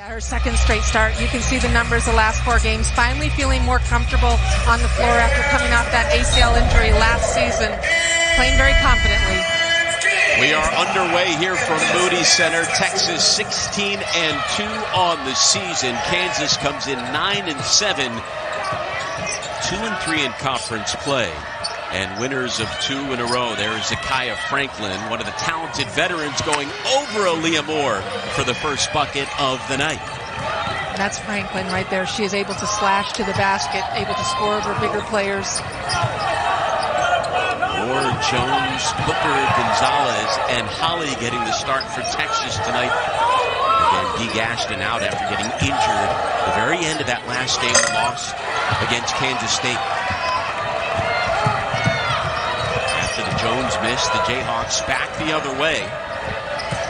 Yeah, her second straight start. You can see the numbers the last 4 games. Finally feeling more comfortable on the floor after coming off that ACL injury last season. Playing very confidently. We are underway here from Moody Center. Texas 16-2 on the season. Kansas comes in 9-7, 2-3 in conference play. And winners of 2 in a row. There is Zakiya Franklin, one of the talented veterans, going over Aaliyah Moore for the first bucket of the night. That's Franklin right there. She is able to slash to the basket, able to score over bigger players. Moore, Jones, Booker, Gonzales, and Holle getting the start for Texas tonight. Again, Dee Ashton out after getting injured at the very end of that last game loss against Kansas State. After the Jones miss, the Jayhawks back the other way.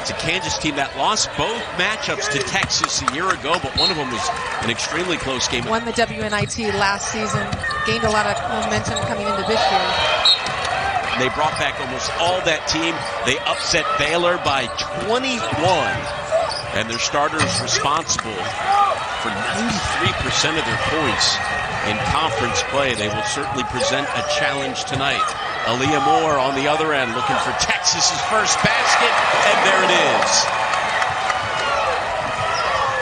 It's a Kansas team that lost both matchups to Texas a year ago, but one of them was an extremely close game. Won the WNIT last season, gained a lot of momentum coming into this year. They brought back almost all that team. They upset Baylor by 21, and their starters responsible for 93% of their points in conference play. They will certainly present a challenge tonight. Aaliyah Moore on the other end looking for Texas's first basket, and there it is.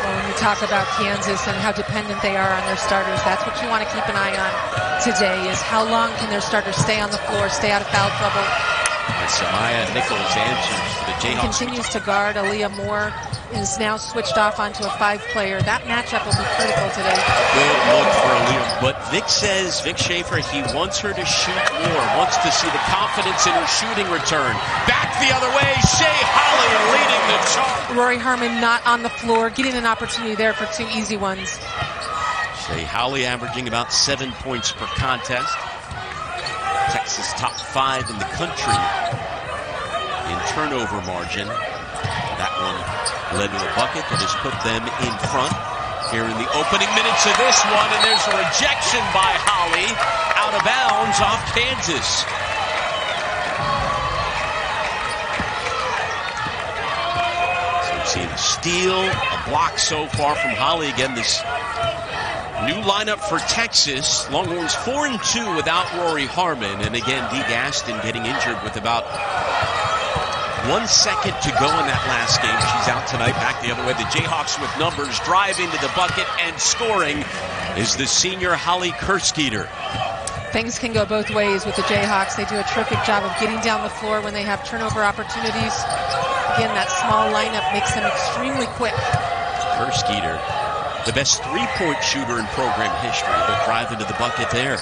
Well, when you talk about Kansas and how dependent they are on their starters, that's what you want to keep an eye on today, is how long can their starters stay on the floor, stay out of foul trouble. And Samaya Nichols answers for the Jayhawks. Continues to guard. Aaliyah Moore is now switched off onto a 5-player. That matchup will be critical today. Good look for Aaliyah. But Vic says, Vic Schaefer, he wants her to shoot more, wants to see the confidence in her shooting return. Back the other way, Shay Holle leading the charge. Rory Harmon not on the floor, getting an opportunity there for 2 easy ones. Shay Holle averaging about 7 points per contest. Texas top 5 in the country in turnover margin. That one led to a bucket that has put them in front here in the opening minutes of this one, and there's a rejection by Holle, out of bounds off Kansas. So we've seen a steal, a block so far from Holle. Again, this new lineup for Texas. Longhorns 4-2 without Rory Harmon, and again, Dee Ashton getting injured with about 1 second to go in that last game. She's out tonight, back the other way. The Jayhawks with numbers, drive into the bucket, and scoring is the senior Holly Kerskeeter. Things can go both ways with the Jayhawks. They do a terrific job of getting down the floor when they have turnover opportunities. Again, that small lineup makes them extremely quick. Kerskeeter, the best 3-point shooter in program history, but drive into the bucket there.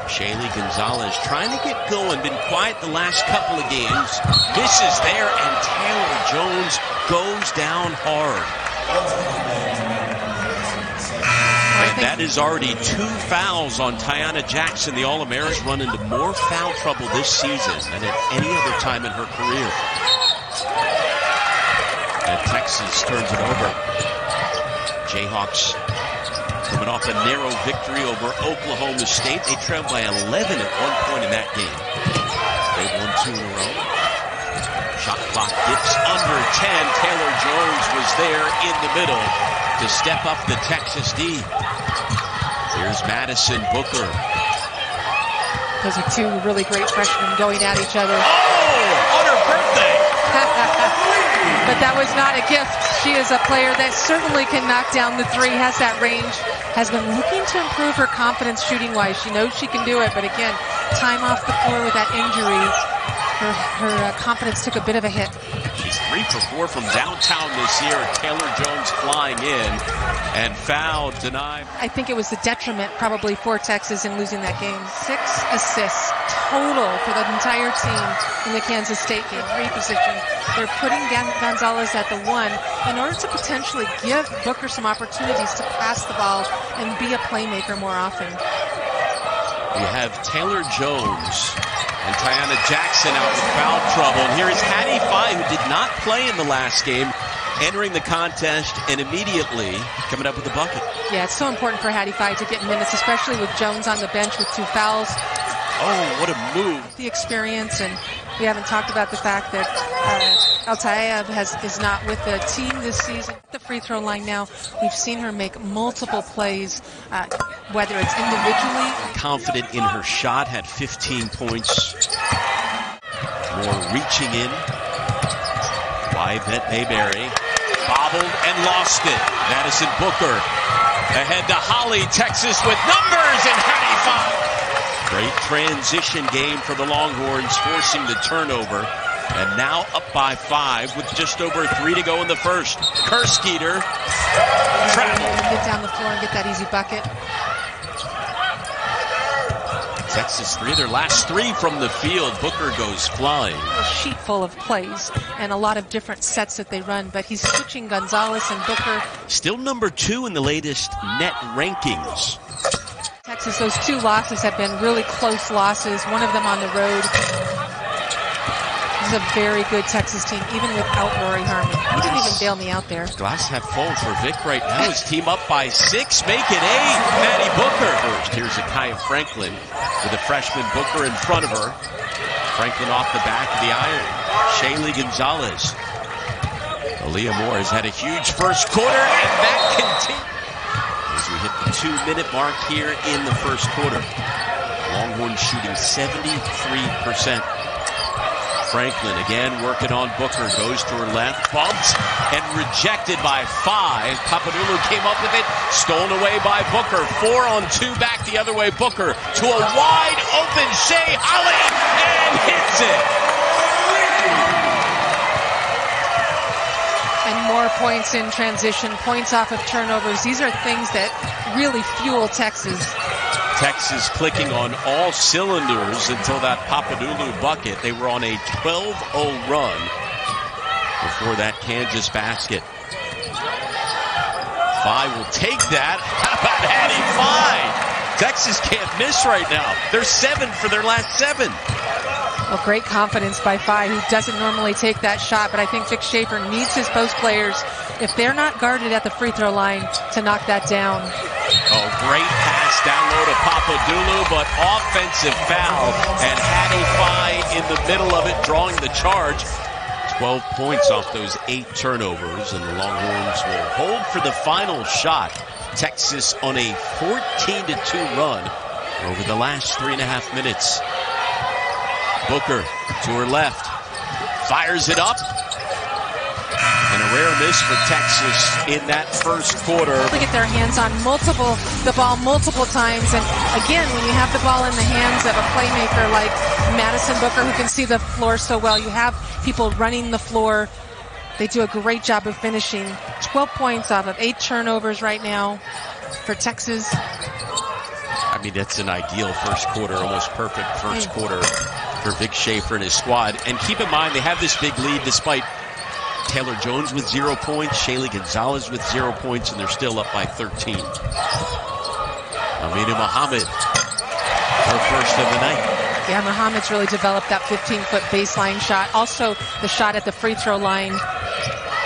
Shaylee Gonzales trying to get going, been quiet the last couple of games. Misses there, and Taylor Jones goes down hard. And that is already 2 fouls on Tiana Jackson. The All-American run into more foul trouble this season than at any other time in her career. And Texas turns it over. Jayhawks coming off a narrow victory over Oklahoma State. They trailed by 11 at one point in that game. They've won 2 in a row. Shot clock dips under 10. Taylor Jones was there in the middle to step up the Texas D. Here's Madison Booker. Those are 2 really great freshmen going at each other. Oh, on her birthday. But that was not a gift. She is a player that certainly can knock down the 3, has that range, has been looking to improve her confidence shooting-wise. She knows she can do it, but again, time off the floor with that injury, her confidence took a bit of a hit. She's 3 for 4 from downtown this year. Taylor Jones flying in, and foul denied. I think it was the detriment probably for Texas in losing that game. 6 assists total for the entire team in the Kansas State game. 3 position. They're putting Gonzales at the 1 in order to potentially give Booker some opportunities to pass the ball and be a playmaker more often. You have Taylor Jones and Tiana Jackson out with foul trouble. And here is Khadija Faye, who did not play in the last game, entering the contest and immediately coming up with a bucket. Yeah, it's so important for Khadija Faye to get minutes, especially with Jones on the bench with 2 fouls. Oh, what a move. The experience, and we haven't talked about the fact that Altayev is not with the team this season. The free throw line now. We've seen her make multiple plays, whether it's individually. Confident in her shot, had 15 points. Moore reaching in. Wide net Mayberry. Bobbled and lost it. Madison Booker ahead to Holle. Texas with numbers and Hattie Faye. Great transition game for the Longhorns, forcing the turnover. And now up by 5 with just over 3 to go in the first. Kerskeeter traveled. Get down the floor and get that easy bucket. Texas 3, their last 3 from the field. Booker goes flying. A sheet full of plays and a lot of different sets that they run, but he's switching Gonzales and Booker. Still number 2 in the latest net rankings. Texas, those 2 losses have been really close losses, one of them on the road. This is a very good Texas team, even without Rory Harmon. He didn't even bail me out there. Glass half full for Vic right now. His team up by 6, make it 8. Maddie Booker first. Here's Akaya Franklin with a freshman Booker in front of her. Franklin off the back of the iron. Shaylee Gonzales. Aaliyah Moore has had a huge first quarter, and that continues as we hit the 2-minute mark here in the first quarter. Longhorns shooting 73%. Franklin again working on Booker, goes to her left, bumped and rejected by Faye. Papadoulou came up with it, stolen away by Booker. 4 on 2 back the other way. Booker to a wide open Shay Holle and hits it. And more points in transition, points off of turnovers. These are things that really fuel Texas. Texas clicking on all cylinders until that Papadoulou bucket. They were on a 12-0 run before that Kansas basket. Faye will take that. How about Hattie Faye? Texas can't miss right now. They're 7 for their last 7. Well, great confidence by Faye, who doesn't normally take that shot, but I think Vic Schaefer needs his post players, if they're not guarded at the free throw line, to knock that down. Oh, great pass down low to Papadoulou, but offensive foul, and Hattie Faye in the middle of it, drawing the charge. 12 points off those 8 turnovers, and the Longhorns will hold for the final shot. Texas on a 14-2 run over the last 3.5 minutes. Booker to her left, fires it up, and a rare miss for Texas in that first quarter. They get their hands on the ball multiple times, and again, when you have the ball in the hands of a playmaker like Madison Booker, who can see the floor so well, you have people running the floor. They do a great job of finishing. 12 points off of 8 turnovers right now for Texas. I mean, that's an ideal first quarter, almost perfect first quarter for Vic Schaefer and his squad. And keep in mind, they have this big lead despite Taylor Jones with 0 points, Shaylee Gonzales with 0 points, and they're still up by 13. Amina Muhammad, her first of the night. Yeah, Muhammad's really developed that 15-foot baseline shot. Also, the shot at the free throw line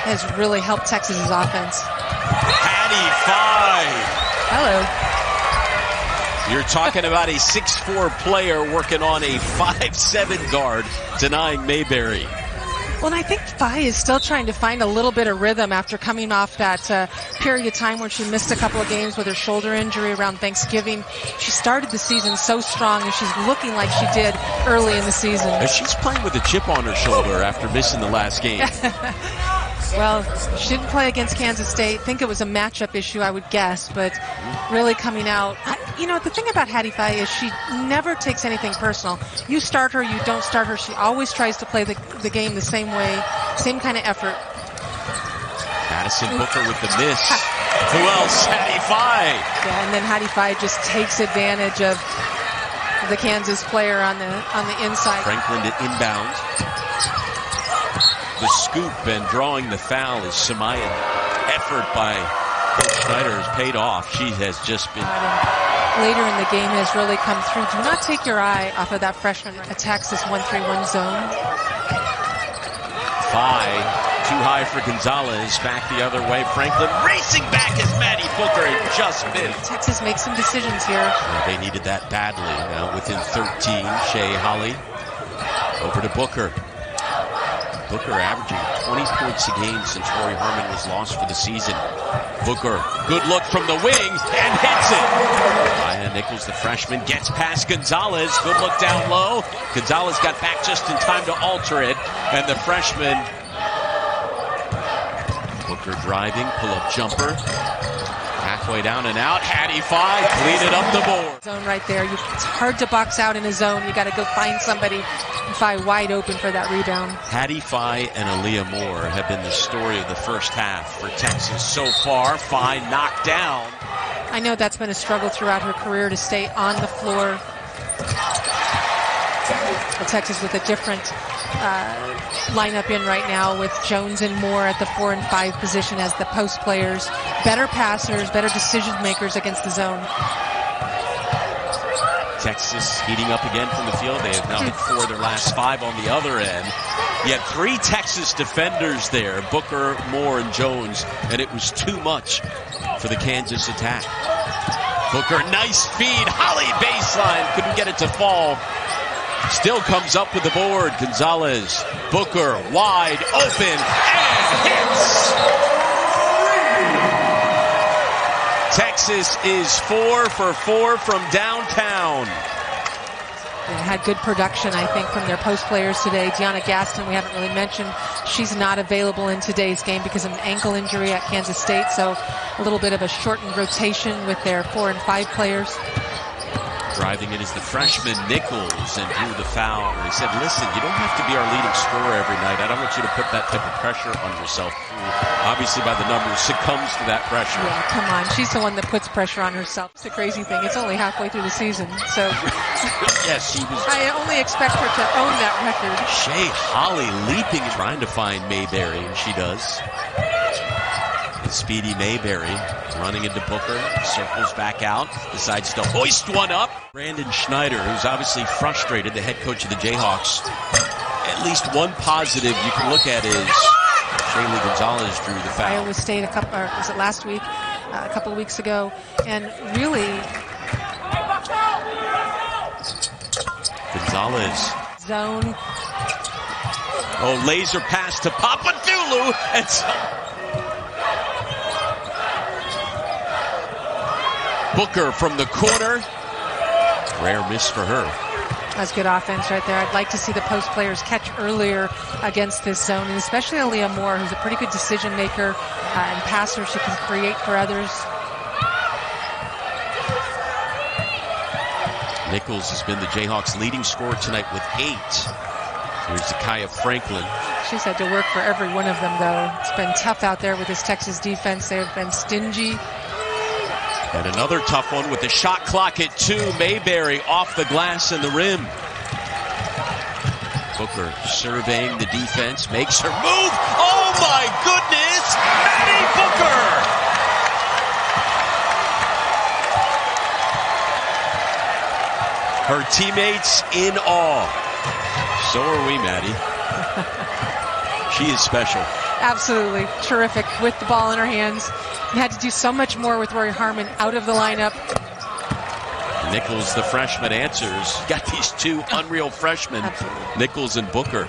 has really helped Texas's offense. Hattie Faye. Hello. You're talking about a 6'4" player working on a 5'7" guard, denying Mayberry. Well, and I think Faye is still trying to find a little bit of rhythm after coming off that period of time where she missed a couple of games with her shoulder injury around Thanksgiving. She started the season so strong, and she's looking like she did early in the season. And she's playing with a chip on her shoulder after missing the last game. Well, she didn't play against Kansas State. I think it was a matchup issue, I would guess, but really coming out. The thing about Hattie Faye is she never takes anything personal. You start her, you don't start her. She always tries to play the game the same way, same kind of effort. Madison Booker with the miss. Who else? Hattie Faye. Yeah, and then Hattie Faye just takes advantage of the Kansas player on the inside. Franklin to inbound. The scoop and drawing the foul is Samayan. Effort by Coach Schneider has paid off. She has just been... Later in the game has really come through. Do not take your eye off of that freshman. Attacks this 1-3-1 zone. Faye, too high for Gonzales. Back the other way. Franklin racing back as Maddie Booker and just missed. Texas makes some decisions here. Well, they needed that badly. Now within 13, Shay Holle. Over to Booker. Booker averaging 20 points a game since Rory Harmon was lost for the season. Booker, good look from the wing, and hits it. Ryan Nichols, the freshman, gets past Gonzales. Good look down low. Gonzales got back just in time to alter it, and the freshman, Booker driving, pull-up jumper. Halfway down and out, Khadija Faye, clean it up the board. Zone right there. It's hard to box out in a zone. You got to go find somebody and Faye wide open for that rebound. Khadija Faye and Aaliyah Moore have been the story of the first half for Texas so far. Faye knocked down. I know that's been a struggle throughout her career to stay on the floor. But Texas with a different lineup in right now with Jones and Moore at the 4 and 5 position as the post players. Better passers, better decision makers against the zone. Texas heating up again from the field. They have now hit 4 of their last 5 on the other end. You had 3 Texas defenders there, Booker, Moore, and Jones, and it was too much for the Kansas attack. Booker, nice feed. Holle baseline, couldn't get it to fall. Still comes up with the board. Gonzales, Booker, wide open, and hits. Texas is 4 for 4 from downtown. They had good production, I think, from their post players today. Deanna Gaston, we haven't really mentioned. She's not available in today's game because of an ankle injury at Kansas State, so a little bit of a shortened rotation with their 4 and 5 players. Driving it is the freshman Nichols and drew the foul. He said, listen, you don't have to be our leading scorer every night. I don't want you to put that type of pressure on yourself. Obviously, by the numbers, succumbs to that pressure. Yeah, come on. She's the one that puts pressure on herself. It's a crazy thing. It's only halfway through the season. So yes, she was. I only expect her to own that record. Shay Holle leaping, trying to find Mayberry, and she does. The speedy Mayberry running into Booker, circles back out, decides to hoist one up. Brandon Schneider, who's obviously frustrated, the head coach of the Jayhawks. At least one positive you can look at is Shaylee Gonzales drew the foul. Iowa State was it last week, a couple of weeks ago, and really Gonzales. Zone. Oh, laser pass to Papadoulou, and Booker from the corner. Rare miss for her. That's good offense right there. I'd like to see the post players catch earlier against this zone, and especially Aaliyah Moore, who's a pretty good decision maker and passer. She can create for others. Nichols has been the Jayhawks' leading scorer tonight with 8. Here's Zakaya Franklin. She's had to work for every one of them, though. It's been tough out there with this Texas defense. They've been stingy. And another tough one with the shot clock at 2. Mayberry off the glass and the rim. Booker surveying the defense, makes her move. Oh my goodness! Maddie Booker! Her teammates in awe. So are we, Maddie. She is special. Absolutely terrific with the ball in her hands. You had to do so much more with Rory Harmon out of the lineup. Nichols, the freshman, answers. Got these 2 unreal freshmen, Absolutely. Nichols and Booker.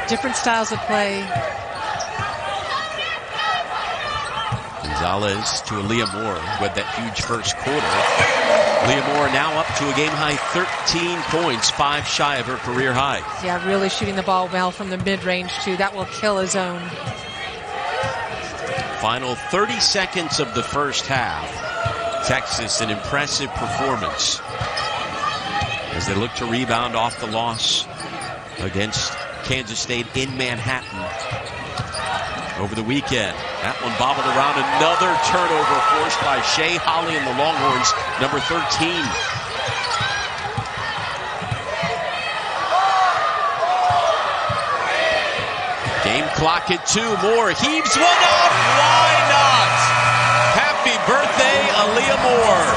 Different styles of play. Gonzales to Aaliyah Moore, who had that huge first quarter. Aaliyah Moore now up to a game-high 13 points, 5 shy of her career high. Yeah, really shooting the ball well from the mid-range, too. That will kill a zone. Final 30 seconds of the first half. Texas, an impressive performance as they look to rebound off the loss against Kansas State in Manhattan over the weekend. That one bobbled around. Another turnover forced by Shay Holle and the Longhorns, number 13. Game clock at 2. Moore heaves one up. Why not? Happy birthday, Aaliyah Moore.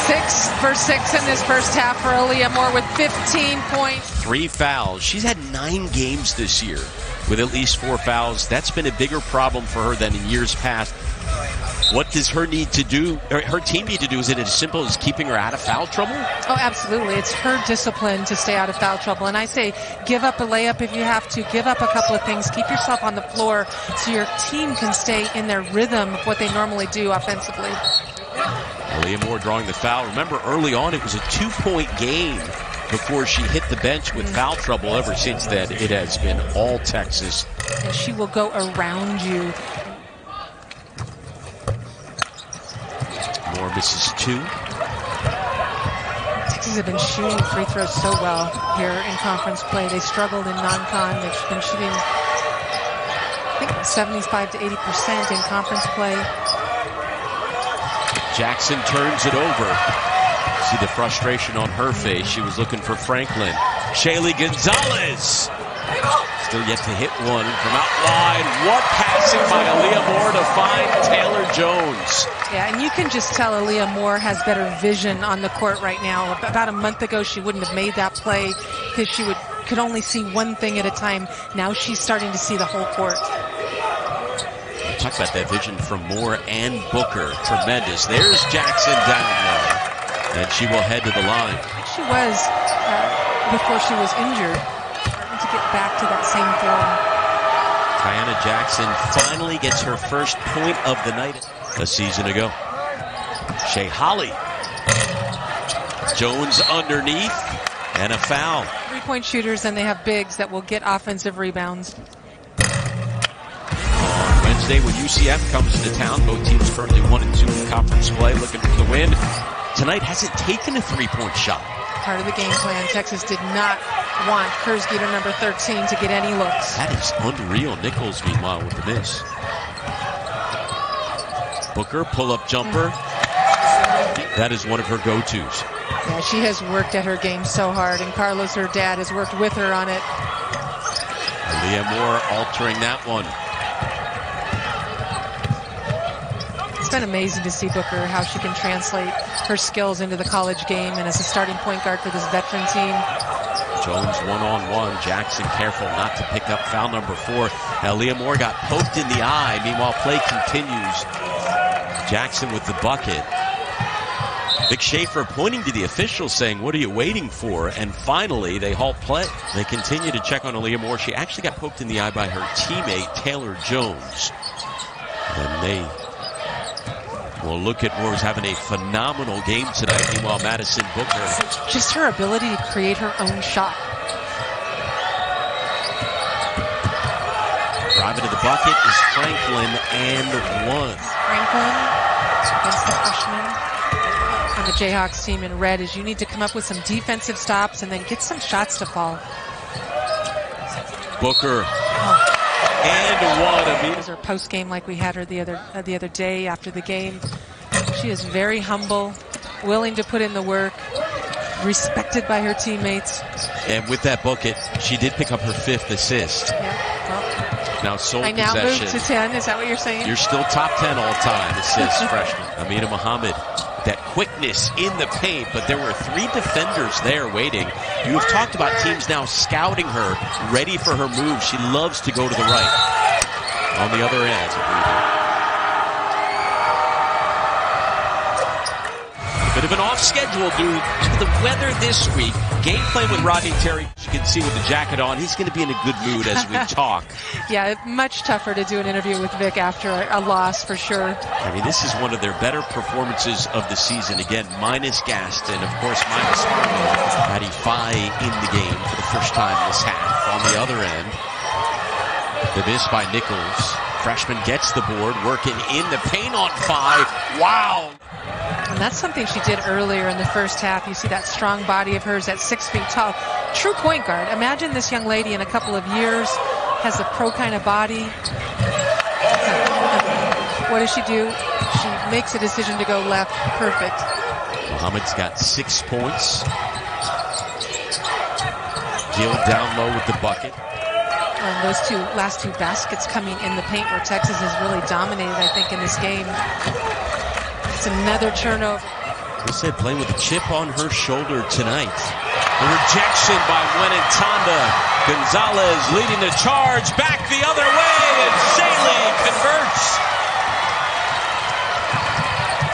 6 for 6 in this first half for Aaliyah Moore with 15 points. 3 fouls. She's had 9 games this year with at least 4 fouls. That's been a bigger problem for her than in years past. What does her team need to do? Is it as simple as keeping her out of foul trouble? Oh, absolutely. It's her discipline to stay out of foul trouble. And I say give up a layup if you have to. Give up a couple of things. Keep yourself on the floor so your team can stay in their rhythm of what they normally do offensively. Aaliyah Moore drawing the foul. Remember, early on, it was a 2-point game before she hit the bench with foul trouble. Ever since then, it has been all Texas. And she will go around you. Moore misses 2. Texas have been shooting free throws so well here in conference play. They struggled in non-con. They've been shooting, I think, 75 to 80% in conference play. Jackson turns it over. See the frustration on her face. She was looking for Franklin. Shaylee Gonzales. Still yet to hit one from out wide. What passing by Aaliyah Moore to find Taylor Jones. Yeah, and you can just tell Aaliyah Moore has better vision on the court right now. About a month ago, she wouldn't have made that play because she could only see one thing at a time. Now she's starting to see the whole court. Talk about that vision from Moore and Booker. Tremendous. There's Jackson down low. And she will head to the line. She was, before she was injured, to get back to that same form. Tiana Jackson finally gets her first point of the night a season ago. Shay Holle. Jones underneath and a foul. 3-point shooters, and they have bigs that will get offensive rebounds. On Wednesday, when UCF comes into town, both teams currently 1-2 in conference play, looking for the win. Tonight hasn't taken a 3-point shot. Part of the game plan. Texas did not want Kersgater, number 13, to get any looks. That is unreal. Nichols, meanwhile, with the miss. Booker, pull-up jumper. That is one of her go-tos. Yeah, she has worked at her game so hard, and Carlos, her dad, has worked with her on it. Aaliyah Moore altering that one. It's been amazing to see Booker, how she can translate her skills into the college game and as a starting point guard for this veteran team. Jones one-on-one. Jackson careful not to pick up foul number 4. Aaliyah Moore got poked in the eye. Meanwhile, play continues. Jackson with the bucket. Vic Schaefer pointing to the officials saying, what are you waiting for? And finally, they halt play. They continue to check on Aaliyah Moore. She actually got poked in the eye by her teammate, Taylor Jones. And they will look at Moore's having a phenomenal game tonight. Meanwhile, Madison Booker. Just her ability to create her own shot. Driving to the bucket is Franklin and 1. Franklin against the freshman on the Jayhawks team in red is you need to come up with some defensive stops and then get some shots to fall. Booker. And 1. It was her post game like we had her the other day after the game. She is very humble, willing to put in the work, respected by her teammates. And with that bucket, she did pick up her 5th assist. Yeah, well, now sole I now possession. moved to 10. Is that what you're saying? You're still top 10 all time assists freshman. Amina Muhammad. That quickness in the paint, but there were 3 defenders there waiting. You have talked about teams now scouting her, ready for her move. She loves to go to the right. On the other end. Bit of an off schedule due to the weather this week. Game plan with Rodney Terry. You can see with the jacket on, he's going to be in a good mood as we talk. Yeah, much tougher to do an interview with Vic after a loss for sure. I mean, this is one of their better performances of the season. Again, minus Gaston, of course, minus Maddie Faye in the game for the first time this half. On the other end, the miss by Nichols. Freshman gets the board, working in the paint on Faye. Wow! And that's something she did earlier in the first half. You see that strong body of hers at 6 feet tall. True point guard. Imagine this young lady in a couple of years has a pro kind of body. What does she do? She makes a decision to go left. Perfect. Muhammad's got 6 points. Gill down low with the bucket. And those last two baskets coming in the paint where Texas has really dominated, I think, in this game. It's another turnover. I said, playing with a chip on her shoulder tonight. The rejection by Tonda. Gonzales leading the charge. Back the other way, and Shaylee converts.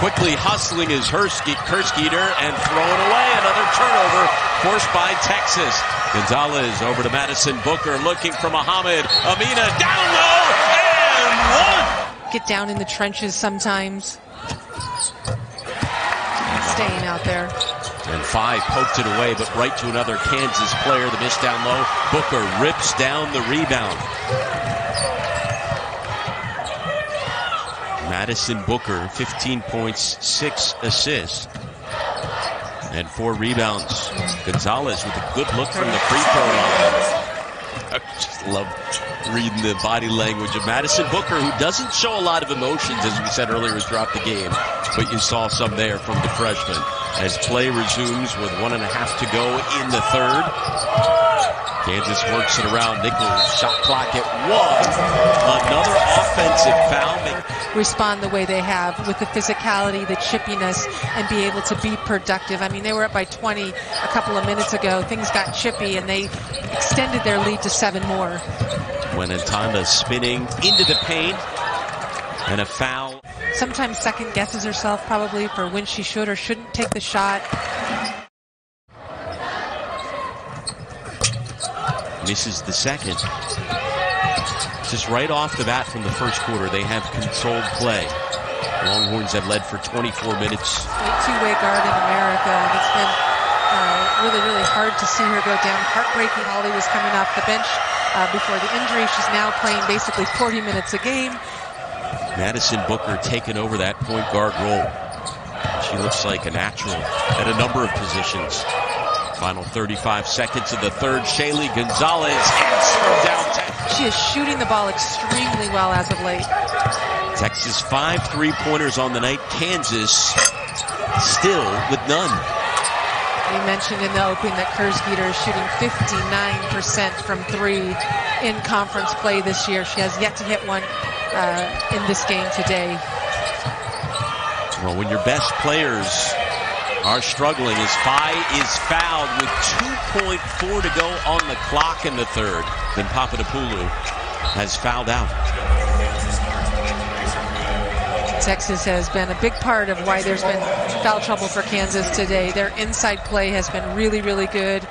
Quickly hustling is Kerskeeter and thrown away. Another turnover forced by Texas. Gonzales over to Madison Booker looking for Muhammad. Amina down low and one. Get down in the trenches sometimes. Staying out there. And Faye poked it away, but right to another Kansas player. The miss down low. Booker rips down the rebound. Madison Booker, 15 points, 6 assists, and 4 rebounds. Gonzales with a good look from the free throw line. I just love reading the body language of Madison Booker, who doesn't show a lot of emotions, as we said earlier, throughout the game. But you saw some there from the freshman. As play resumes with 1.5 to go in the third. Kansas works it around. Nichols, shot clock at 1. Another offensive foul. Respond the way they have with the physicality, the chippiness, and be able to be productive. I mean, they were up by 20 a couple of minutes ago. Things got chippy, and they extended their lead to 7 more. When Tonda spinning into the paint, and a foul. Sometimes second guesses herself probably for when she should or shouldn't take the shot. Misses the second. Just right off the bat from the first quarter, they have controlled play. Longhorns have led for 24 minutes. Two-way guard in America. It's been really, really hard to see her go down. Heartbreaking. Holle was coming off the bench before the injury. She's now playing basically 40 minutes a game. Madison Booker taking over that point guard role. She looks like a natural at a number of positions. Final 35 seconds of the third. Shaylee Gonzales hits from downtown. She is shooting the ball extremely well as of late. Texas 5 3-pointers on the night. Kansas still with none. We mentioned in the opening that Kerskeeter is shooting 59% from 3 in conference play this year. She has yet to hit one in this game today. Well, when your best players are struggling, as Faye is fouled with 2.4 to go on the clock in the third. Then Papadopoulou has fouled out. Texas has been a big part of why there's been foul trouble for Kansas today. Their inside play has been really, really good.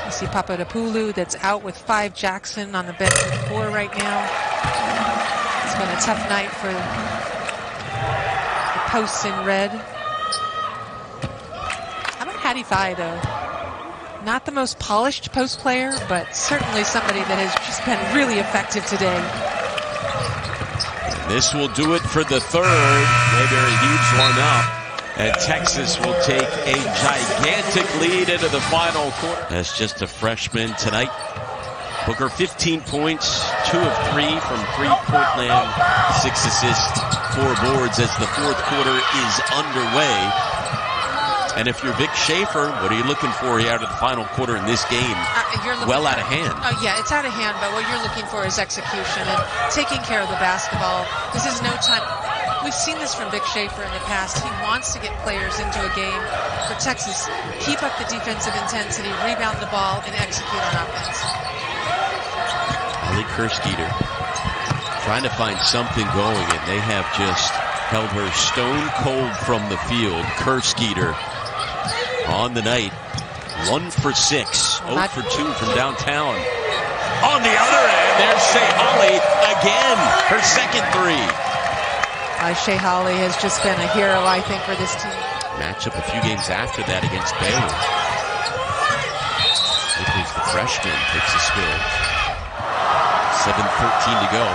You see Papadopoulou that's out with 5. Jackson on the bench with 4 right now. It's been a tough night for the posts in red. How about Khadija Faye, though? Not the most polished post player, but certainly somebody that has just been really effective today. This will do it for the third. Mayberry heaves one up, and Texas will take a gigantic lead into the final quarter. As just a freshman tonight, Booker 15 points, 2 of 3 from 3-point land, 6 assists, 4 boards as the fourth quarter is underway. And if you're Vic Schaefer, what are you looking for here out of the final quarter in this game? Well out of hand. Yeah, it's out of hand, but what you're looking for is execution and taking care of the basketball. This is no time. We've seen this from Vic Schaefer in the past. He wants to get players into a game. For Texas, keep up the defensive intensity, rebound the ball, and execute on offense. Aaliyah Kerskeeter trying to find something going, and they have just held her stone cold from the field. Kerskeeter on the night, 1 for 6, 0 for 2 from downtown. On the other end, there's Shay Holle again, her second 3. Shay Holle has just been a hero, I think, for this team. Matchup a few games after that against Baylor. Nichols, the freshman, takes a spill. 7:13 to go.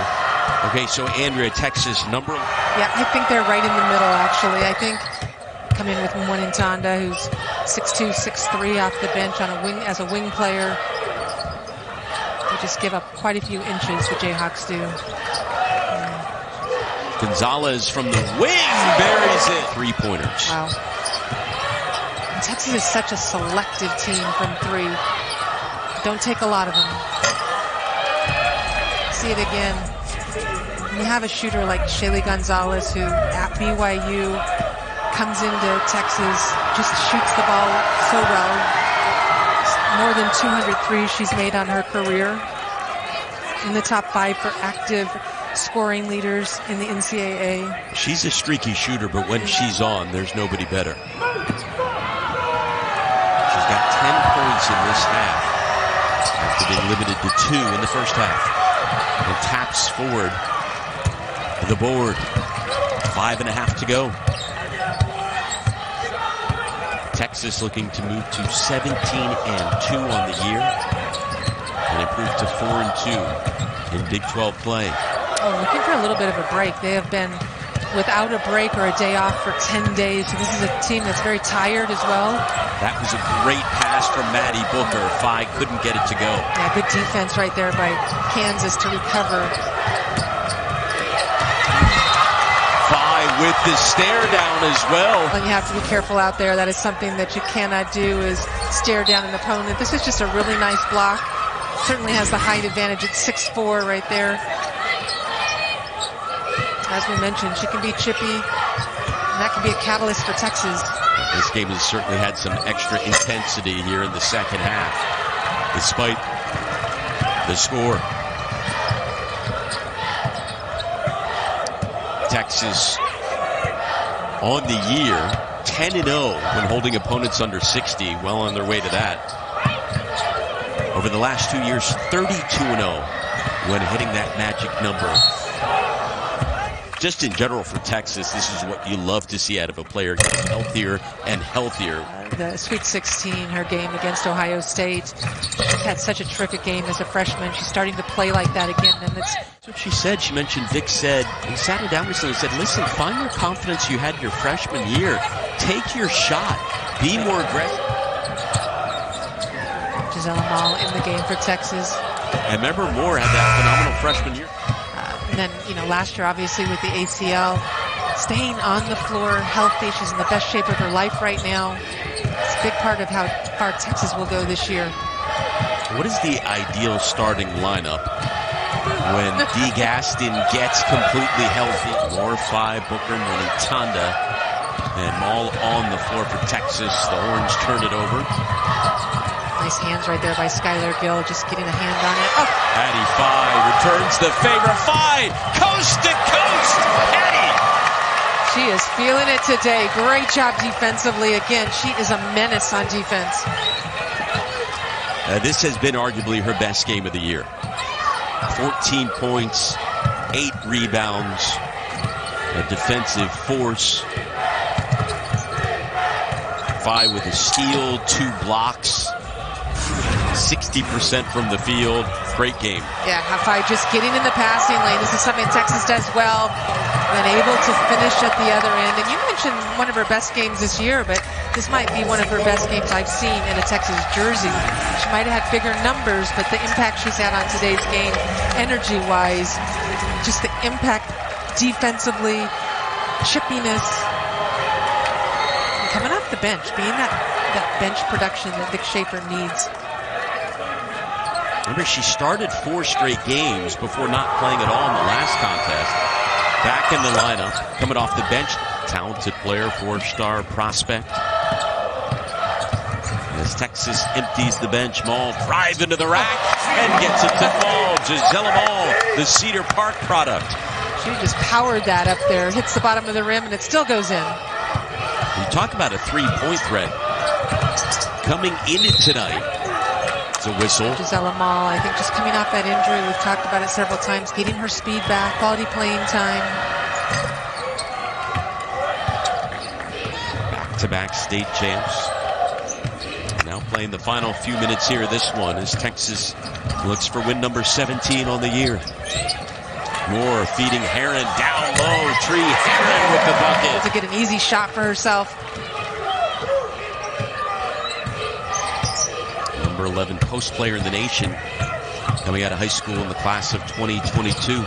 Okay, so Andrea, Texas number. Yeah, I think they're right in the middle, actually. I think come in with Tonda, who's 6'2", 6'3", off the bench on a wing as a wing player. They just give up quite a few inches, the Jayhawks do. Gonzales from the wing buries it. 3-pointers. Wow. And Texas is such a selective team from 3. Don't take a lot of them. See it again. You have a shooter like Shaylee Gonzales, who at BYU comes into Texas, just shoots the ball so well. More than 200 threes she's made on her career. In the top 5 for active scoring leaders in the NCAA. She's a streaky shooter, but when she's on, there's nobody better. She's got 10 points in this half after being limited to 2 in the first half. And taps forward the board. 5.5 to go. Texas looking to move to 17-2 on the year and improve to 4-2 in Big 12 play. Oh, looking for a little bit of a break. They have been without a break or a day off for 10 days. So this is a team that's very tired as well. That was a great pass from Maddy Booker. Faye couldn't get it to go. Yeah, good defense right there by Kansas to recover. Faye with the stare down as well. And you have to be careful out there. That is something that you cannot do, is stare down an opponent. This is just a really nice block. Certainly has the height advantage at 6'4" right there. As we mentioned, she can be chippy, and that can be a catalyst for Texas. This game has certainly had some extra intensity here in the second half, despite the score. Texas on the year, 10-0 when holding opponents under 60, well on their way to that. Over the last 2 years, 32-0 when hitting that magic number. Just in general for Texas, this is what you love to see out of a player, getting healthier and healthier. The Sweet 16, her game against Ohio State. She's had such a terrific game as a freshman. She's starting to play like that again, and that's what she said. She mentioned Vic said, he sat her down recently and said, listen, find your confidence you had your freshman year. Take your shot. Be more aggressive. Gisela Moll in the game for Texas. And remember, Moore had that phenomenal freshman year. And then, last year, obviously, with the ACL, staying on the floor, healthy. She's in the best shape of her life right now. It's a big part of how far Texas will go this year. What is the ideal starting lineup when Dee Gaston gets completely healthy? Moore, Faye, Booker, Molitanda, and Moll on the floor for Texas. The Horns turn it over. Nice hands right there by Skylar Gill, just getting a hand on it. Oh. Patty Faye returns the favor. Faye, coast to coast. Patty. She is feeling it today. Great job defensively. Again, she is a menace on defense. This has been arguably her best game of the year. 14 points, 8 rebounds, a defensive force. Faye with a steal, 2 blocks. 60% from the field. Great game. Yeah, Faye just getting in the passing lane. This is something Texas does well. And able to finish at the other end. And you mentioned one of her best games this year, but this might be one of her best games I've seen in a Texas jersey. She might have had bigger numbers, but the impact she's had on today's game, energy-wise, just the impact defensively, chippiness, and coming off the bench, being that bench production that Vic Schaefer needs. Remember, she started 4 straight games before not playing at all in the last contest. Back in the lineup, coming off the bench, talented player, 4-star prospect. As Texas empties the bench, Moll drives into the rack and gets it to fall. Gisela Moll, the Cedar Park product. She just powered that up there, hits the bottom of the rim, and it still goes in. You talk about a 3-point threat coming in it tonight. It's a whistle. Gisela Moll, I think, just coming off that injury. We've talked about it several times. Getting her speed back, quality playing time. Back-to-back state champs. Now playing the final few minutes here. This one as Texas looks for win number 17 on the year. Moore feeding Herron down low. Tree Herron with the bucket. To get an easy shot for herself. Number 11 post player in the nation, coming out of high school in the class of 2022.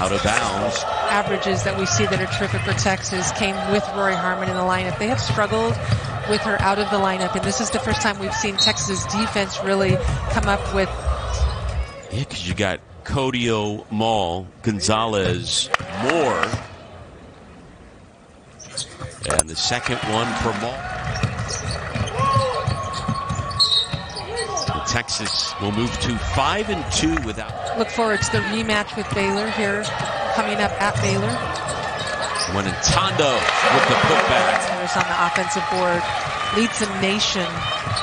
Out of bounds. Averages that we see that are terrific for Texas came with Rory Harmon in the lineup. They have struggled with her out of the lineup, and this is the first time we've seen Texas defense really come up with Yeah, because you got Khadija Faye, Gonzales, Moore. And the second one for Maul. Texas will move to 5-2 without. Look forward to the rematch with Baylor here, coming up at Baylor. When Tondo with the putback. There's on the offensive board. Leads the nation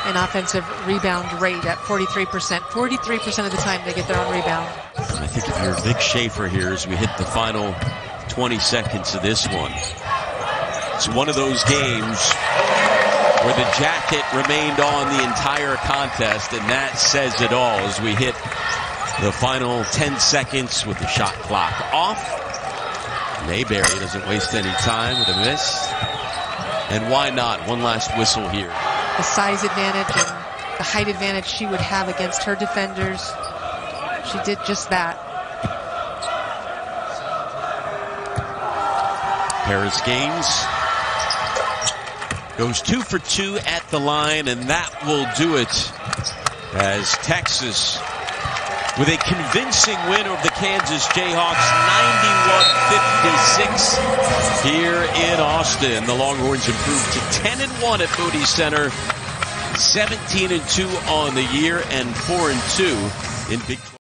in offensive rebound rate at 43%. 43% of the time they get their own rebound. I think if you're Vic Schaefer here as we hit the final 20 seconds of this one. It's one of those games where the jacket remained on the entire contest, and that says it all as we hit the final 10 seconds with the shot clock off. Mayberry doesn't waste any time with a miss. And why not? One last whistle here. The size advantage and the height advantage she would have against her defenders. She did just that. Paris Gaines goes 2 for 2 at the line, and that will do it as Texas, with a convincing win over the Kansas Jayhawks, 91-56 here in Austin. The Longhorns improved to 10-1 at Moody Center, 17-2 on the year, and 4-2 in Big 12.